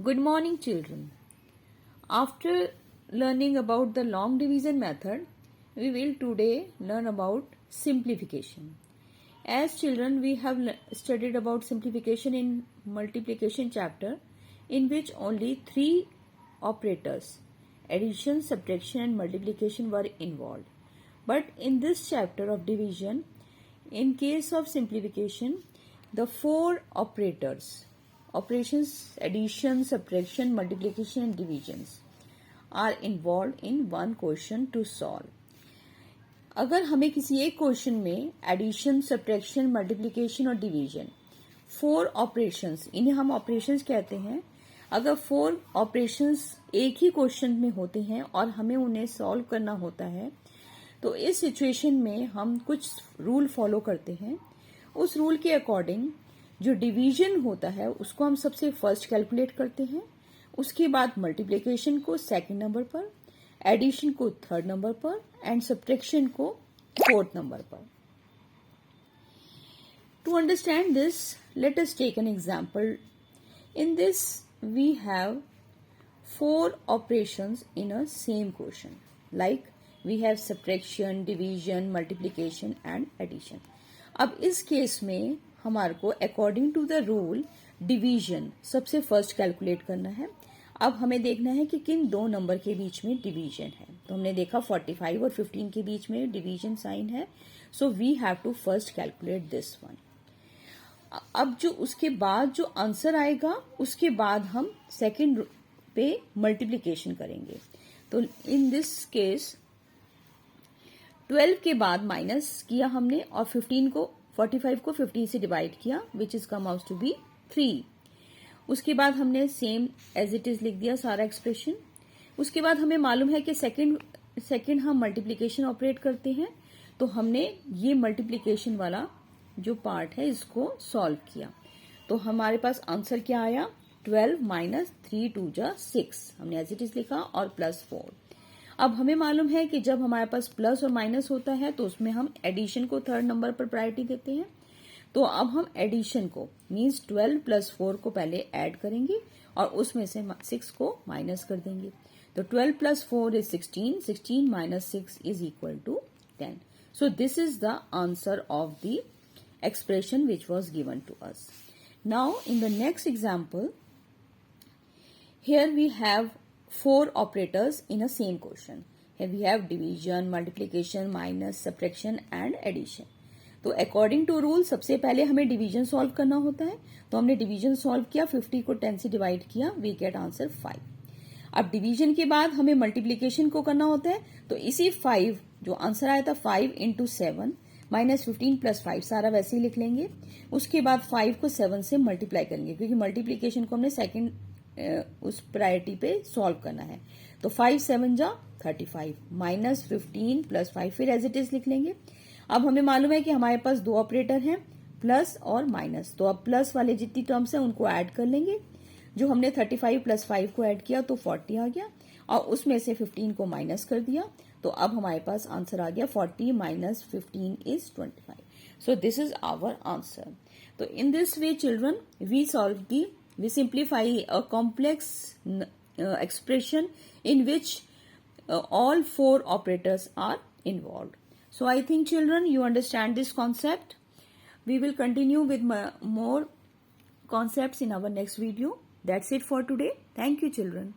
Good morning, children. After learning about the long division method, we will today learn about simplification. As children, we have studied about simplification in multiplication chapter, in which only three operators, addition, subtraction and multiplication, were involved. But in this chapter of division, in case of simplification, the four operators, operations, addition, subtraction, multiplication and divisions, are involved in one question to solve. अगर हमें किसी एक question में addition, subtraction, multiplication और division, four operations, इन्हें हम operations कहते हैं, अगर फोर ऑपरेशंस एक ही क्वेश्चन में होते हैं और हमें उन्हें सॉल्व करना होता है, तो इस सिचुएशन में हम कुछ रूल फॉलो करते हैं. उस रूल के अकॉर्डिंग जो डिवीजन होता है उसको हम सबसे फर्स्ट कैलकुलेट करते हैं, उसके बाद मल्टीप्लिकेशन को सेकंड नंबर पर, एडिशन को थर्ड नंबर पर एंड सब्ट्रैक्शन को फोर्थ नंबर पर. To understand this, let us take an example. In this we have four operations in a same question, like we have subtraction, division, multiplication and addition. अब इस case में हमारे को according to the rule division सबसे first calculate करना है. अब हमें देखना है कि किन दो नंबर के बीच में डिवीजन है. तो हमने देखा 45 और 15 के बीच में डिवीजन साइन है, so we have to first calculate this one. अब जो उसके बाद जो आंसर आएगा उसके बाद हम सेकंड पे मल्टीप्लिकेशन करेंगे. तो इन दिस केस 12 के बाद माइनस किया हमने और 45 को 15 से डिवाइड किया, which is come out to be 3. उसके बाद हमने सेम एज इट इज लिख दिया सारा एक्सप्रेशन. उसके बाद हमें मालूम है कि सेकंड हम मल्टीप्लिकेशन ऑपरेट करते हैं, तो हमने ये मल्टीप्लिकेशन वाला जो पार्ट है इसको सॉल्व किया. तो हमारे पास आंसर क्या आया, 12 माइनस 3 2 जा 6, हमने एज इट इज लिखा और प्लस 4. अब हमें मालूम है कि जब हमारे पास प्लस और माइनस होता है तो उसमें हम एडिशन को थर्ड नंबर पर प्रायोरिटी देते हैं. तो अब हम एडिशन को मींस 12 प्लस 4 को पहले ऐड करेंगे और उसमें से 6 को माइनस कर देंगे. तो 12 plus 4 is 16, 16 minus 6 is equal to 10. So this is the answer of the expression which was given to us. Now in the next example, here we have four operators in a same question. Here we have division, multiplication, minus, subtraction and addition. तो according to rule सबसे पहले हमें division solve करना होता है. तो हमने division solve किया, 50 को 10 से डिवाइड किया, वी गेट आंसर 5. अब डिवीजन के बाद हमें मल्टीप्लिकेशन को करना होता है. तो इसी 5 जो आंसर आया था 5 इंटू 7 माइनस 15 प्लस 5 सारा वैसे ही लिख लेंगे. उसके बाद 5 को 7 से मल्टीप्लाई करेंगे क्योंकि मल्टीप्लिकेशन को हमने सेकंड उस प्रायोरिटी पे सॉल्व करना है. तो 5 7 जा 35 माइनस 15 प्लस 5 फिर एज इट इज लिख लेंगे. अब हमें मालूम है कि हमारे पास दो ऑपरेटर हैं, प्लस और माइनस. तो अब प्लस वाले जितनी टर्म्स हैं उनको ऐड कर लेंगे. जो हमने 35 प्लस 5 को ऐड किया तो 40 आ गया और उसमें से 15 को माइनस कर दिया. तो अब हमारे पास आंसर आ गया 40 minus 15 is 25. So this is our answer. तो in this way children we simplify a complex expression in which all four operators are involved. So I think children you understand this concept. We will continue with more concepts in our next video. That's it for today. Thank you children.